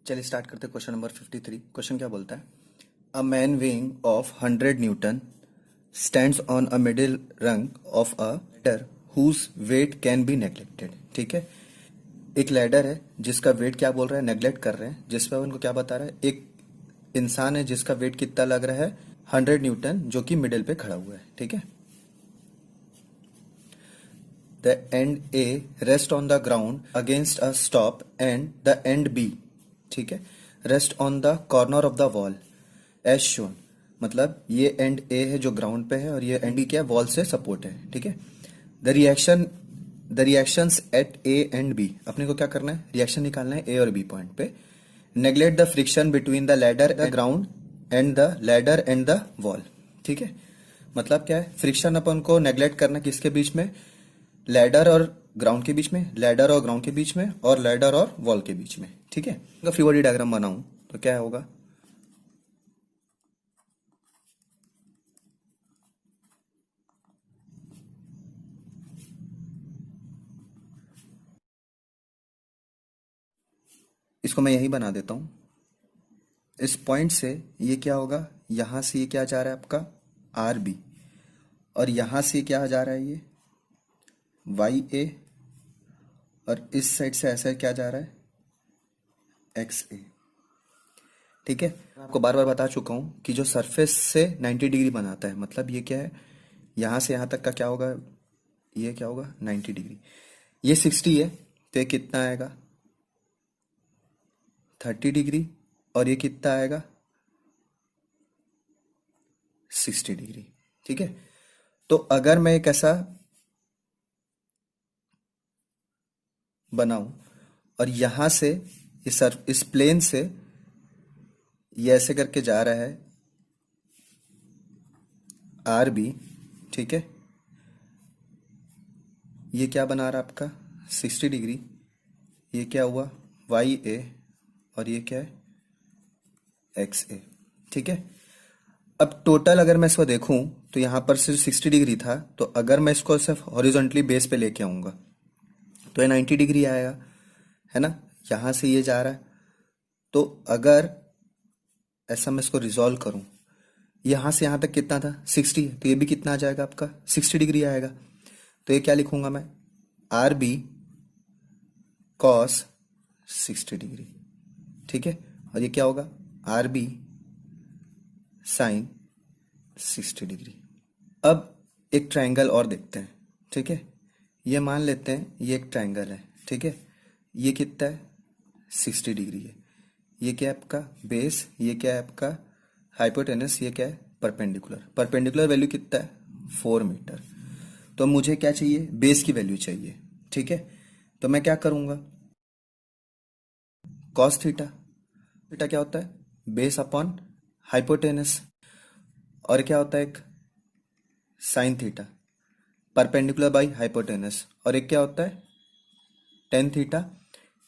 चलिए स्टार्ट करते question number 53। Question क्या बोलता है? A man weighing of 100 newton stands on a middle rung of a ladder whose weight can be neglected. ठीक है, एक लैडर है जिसका वेट क्या बोल रहा है, नेग्लेक्ट कर रहे हैं, जिसपे उनको क्या बता रहा है, एक इंसान है जिसका वेट कितना लग रहा है 100 न्यूटन, जो कि मिडिल पे खड़ा हुआ है। ठीक है, the end A rest on the ground against a stop and the end B, ठीक है, rest on the corner of the wall as shown. मतलब ये एंड ए है जो ग्राउंड पे है और ये एंड बी क्या है, वॉल से सपोर्ट है। ठीक है, the reactions at A and B, अपने को क्या करना है, रिएक्शन निकालना है ए और बी पॉइंट पे। Neglect the friction between the ladder the ground and the ladder and the wall. ठीक है, मतलब क्या है, फ्रिक्शन अपन को नेग्लेक्ट करना किसके बीच में, लैडर और ग्राउंड के बीच में, लैडर और ग्राउंड के बीच में, और लैडर और वॉल के बीच में। ठीक है, अगर फ्री बॉडी डायग्राम बनाऊं तो क्या होगा, इसको मैं यही बना देता हूं। इस पॉइंट से ये क्या होगा, यहां से ये क्या जा रहा है आपका आर बी, और यहां से क्या जा रहा है ये वाई ए, और इस साइड से ऐसा क्या जा रहा है एक्स ए। ठीक है, मैं आपको बार बार बता चुका हूं कि जो सरफेस से 90 डिग्री बनाता है, मतलब ये क्या है, यहां से यहां तक का क्या होगा, ये क्या होगा 90 डिग्री, ये 60 है तो ये कितना आएगा 30 डिग्री, और ये कितना आएगा 60 डिग्री। ठीक है, तो अगर मैं एक ऐसा बनाऊं और यहां से इस प्लेन से ये ऐसे करके जा रहा है आर बी, ठीक है, ये क्या बना रहा है आपका 60 डिग्री, ये क्या हुआ वाई ए, और ये क्या है एक्स ए। ठीक है, अब टोटल अगर मैं इसको देखूं तो यहां पर सिर्फ 60 डिग्री था, तो अगर मैं इसको सिर्फ हॉरिजॉन्टली बेस पे लेके आऊंगा तो ये 90 डिग्री आएगा, है ना, यहां से ये जा रहा है। तो अगर ऐसा मैं इसको रिजॉल्व करूं, यहां से यहां तक कितना था 60, तो ये भी कितना आ जाएगा आपका 60 डिग्री आएगा। तो ये क्या लिखूंगा मैं, आर बी कॉस 60 डिग्री। ठीक है, और ये क्या होगा आर बी साइन 60 डिग्री। अब एक ट्रायंगल और देखते हैं। ठीक है, ये मान लेते हैं ये एक ट्रायंगल है। ठीक है, ये कितना है 60 डिग्री है, ये क्या है आपका बेस, ये क्या है आपका हाइपोटेनस, ये क्या है परपेंडिकुलर। परपेंडिकुलर वैल्यू कितना है 4 मीटर। तो मुझे क्या चाहिए, बेस की वैल्यू चाहिए। ठीक है, तो मैं क्या करूंगा, कॉस थीटा, थीटा क्या होता है बेस अपॉन हाइपोटेनस, और क्या होता है एक sine theta perpendicular by hypotenuse, और एक क्या होता है टेन थीटा।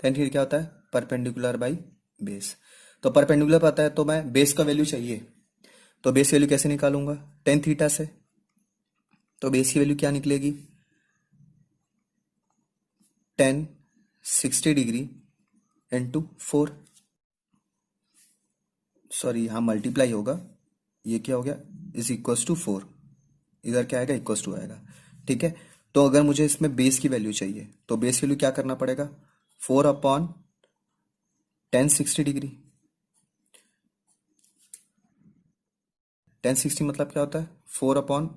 टेन थीटा क्या होता है परपेंडिकुलर बाई बेस। तो परपेंडिकुलर पता है तो मैं बेस का वैल्यू चाहिए, तो बेस वैल्यू कैसे निकालूंगा टेन थीटा से, तो बेस की वैल्यू क्या निकलेगी 10 60 डिग्री इंटू 4, सॉरी यहाँ मल्टीप्लाई होगा, ये क्या हो गया इज इक्वल्स टू 4, इधर क्या आएगा इक्वल्स टू आएगा। ठीक है, तो अगर मुझे इसमें बेस की वैल्यू चाहिए तो बेस वैल्यू क्या करना पड़ेगा 4 अपॉन 10 60 डिग्री। 10 60 मतलब क्या होता है 4 अपॉन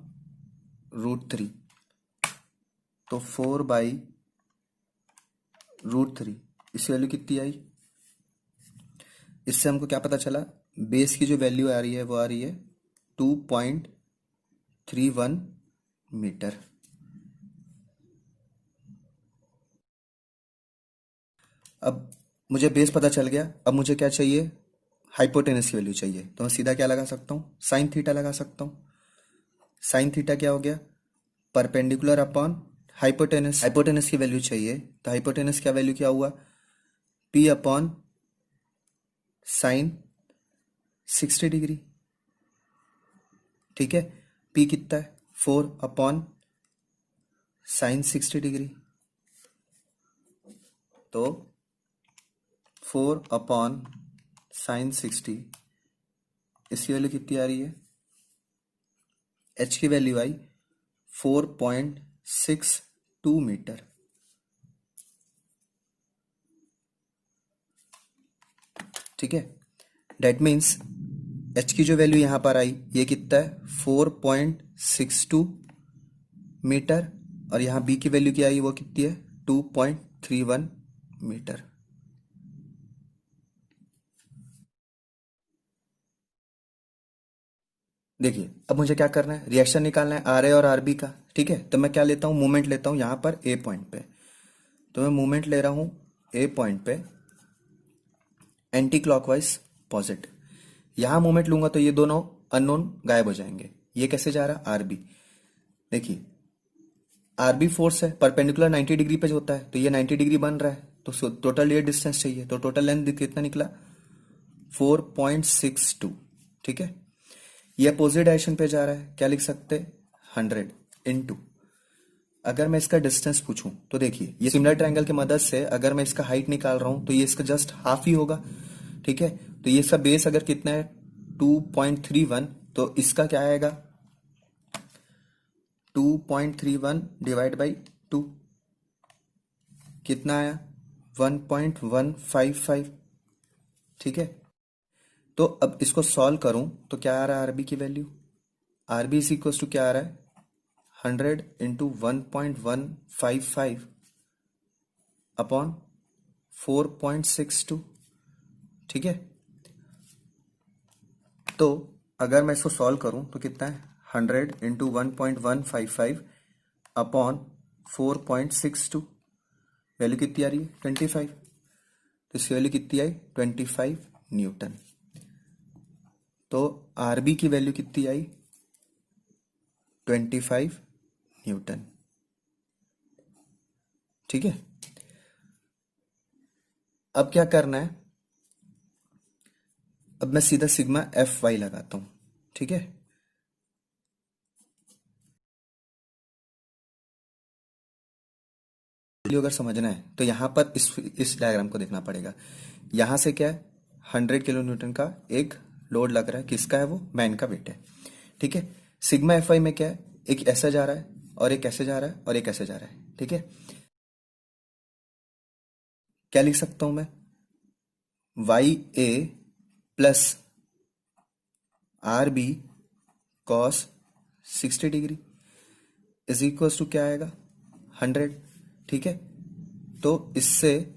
√3, तो 4/√3, इसकी वैल्यू कितनी आई, इससे हमको क्या पता चला बेस की जो वैल्यू आ रही है वो आ रही है 2.31 मीटर। अब मुझे बेस पता चल गया, अब मुझे क्या चाहिए हाइपोटेनस की वैल्यू चाहिए, तो मैं सीधा क्या लगा सकता हूँ साइन थीटा लगा सकता हूँ। साइन थीटा क्या हो गया परपेंडिकुलर अपॉन हाइपोटेनस, हाइपोटेनस की वैल्यू चाहिए, तो हाइपोटेनस का वैल्यू क्या हुआ पी अपॉन साइन 60 डिग्री। ठीक है, पी कितना है 4 अपॉन साइन 60 डिग्री, तो 4/sin60, इसकी वैल्यू कितनी आ रही है? h की वैल्यू आई 4.62 मीटर। ठीक है, डेट मीन्स h की जो वैल्यू यहां पर आई ये कितना है? 4.62 मीटर। और यहां b की वैल्यू क्या आई? वो कितनी है? 2.31 मीटर। देखिए, अब मुझे क्या करना है? रिएक्शन निकालना है आर ए और आर बी का। ठीक है, तो मैं क्या लेता हूँ? मूवमेंट लेता हूँ यहाँ पर ए पॉइंट पे। तो मैं मूवमेंट ले रहा हूँ ए पॉइंट पे एंटी क्लॉकवाइज पॉजिटिव। यहाँ मूवमेंट लूंगा तो ये दोनों अननोन गायब हो जाएंगे। ये कैसे जा रहा है? R B. देखिए, आर बी फोर्स है, परपेंडिकुलर 90 डिग्री पे होता है, तो ये 90 डिग्री बन रहा है, तो टोटल ये डिस्टेंस चाहिए, तो टोटल लेंथ कितना निकला? 4.62। ठीक है, ये अपोजिट डायरेक्शन पे जा रहा है, क्या लिख सकते? 100 इंटू, अगर मैं इसका डिस्टेंस पूछूं तो देखिए, ये सिमिलर ट्रायंगल की मदद से अगर मैं इसका हाइट निकाल रहा हूं तो ये इसका जस्ट हाफ ही होगा। ठीक है, तो ये इसका बेस अगर कितना है? 2.31, तो इसका क्या आएगा? 2.31 डिवाइड बाई 2 कितना आया? 1.155। ठीक है, तो अब इसको सॉल्व करूं तो क्या आ रहा है आरबी की value? RB is equal to क्या आ रहा है? 100 इंटू 1.155 अपॉन 4.62। ठीक है, तो अगर मैं इसको सॉल्व करूं तो कितना है? 100 इंटू 1.155 अपॉन 4.62, वैल्यू कितनी आ रही है? 25। तो इसकी वैल्यू कितनी आई? 25 न्यूटन। तो आरबी की वैल्यू कितनी आई? 25 न्यूटन। ठीक है, अब क्या करना है? अब मैं सीधा सिग्मा एफ वाई लगाता हूं। ठीक है, अगर समझना है तो यहां पर इस डायग्राम को देखना पड़ेगा। यहां से क्या है? 100 किलो न्यूटन का एक लोड लग रहा है, किसका है वो? मैन का वेट है। ठीक है, सिग्मा एफ वाई में क्या है? एक ऐसा जा रहा है और एक ऐसे जा रहा है और एक ऐसे जा रहा है। ठीक है, क्या लिख सकता हूं मैं? Y A plus R B cos 60 degree is equal to क्या आएगा? 100। ठीक है, तो इससे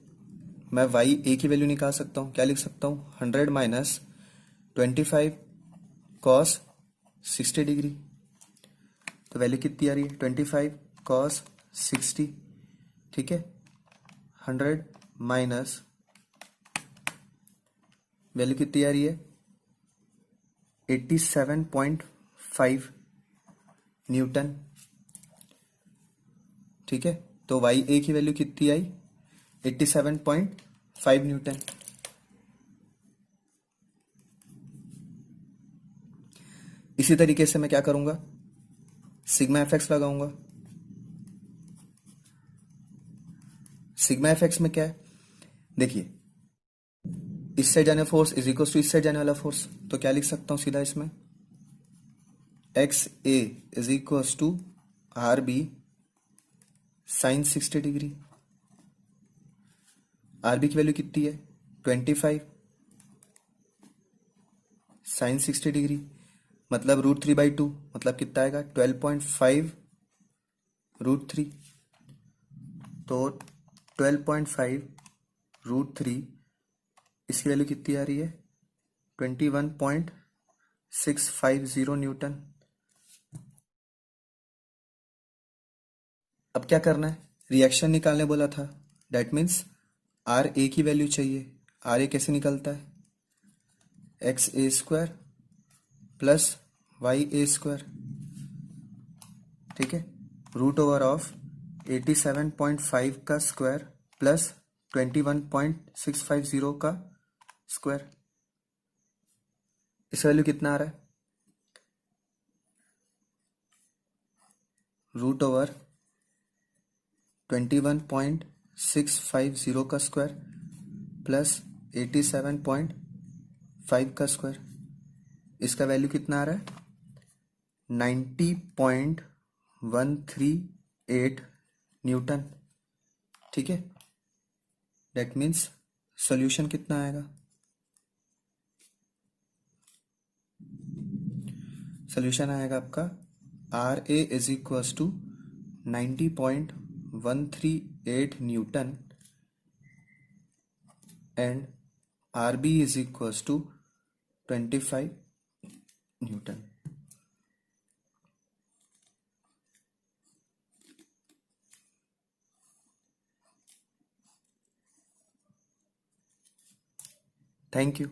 मैं वाई ए की वैल्यू निकाल सकता हूं। क्या लिख सकता हूं? 100 माइनस 25 कॉस 60 डिग्री। तो वैल्यू कितनी आ रही है? 25 कॉस 60। ठीक है, 100 माइनस वैल्यू कितनी आ रही है? 87.5 न्यूटन। ठीक है, तो वाई ए की वैल्यू कितनी आई? 87.5 न्यूटन। इसी तरीके से मैं क्या करूंगा? सिग्मा एफ एक्स लगाऊंगा। सिग्मा एफ एक्स में क्या है? देखिए, इस साइड जाने फोर्स इज इक्वल टू इस साइड जाने वाला फोर्स, तो क्या लिख सकता हूं सीधा इसमें? X A is equal to R B sine 60 degree. RB की वैल्यू कितनी है? 25 साइन 60 डिग्री, मतलब √3/2, मतलब कितना आएगा? 12.5 √3। तो 12.5 √3, इसकी वैल्यू कितनी आ रही है? 21.650 न्यूटन। अब क्या करना है? रिएक्शन निकालने बोला था, दैट मीन्स आर ए की वैल्यू चाहिए। आर ए कैसे निकलता है? एक्स ए स्क्वायर प्लस वाई ए स्क्वायर। ठीक है, √ओवर ऑफ 87.5 का स्क्वायर प्लस 21.650 का स्क्वायर। इस वैल्यू कितना आ रहा है? √ओवर 21.650 का स्क्वायर प्लस 87.5 का स्क्वायर, इसका वैल्यू कितना आ रहा है 90.138 न्यूटन। ठीक है, दैट मीन्स सॉल्यूशन कितना आएगा, सॉल्यूशन आएगा आपका R A is equals to 90.138 newton and R B is equals to 25 newton. Thank you.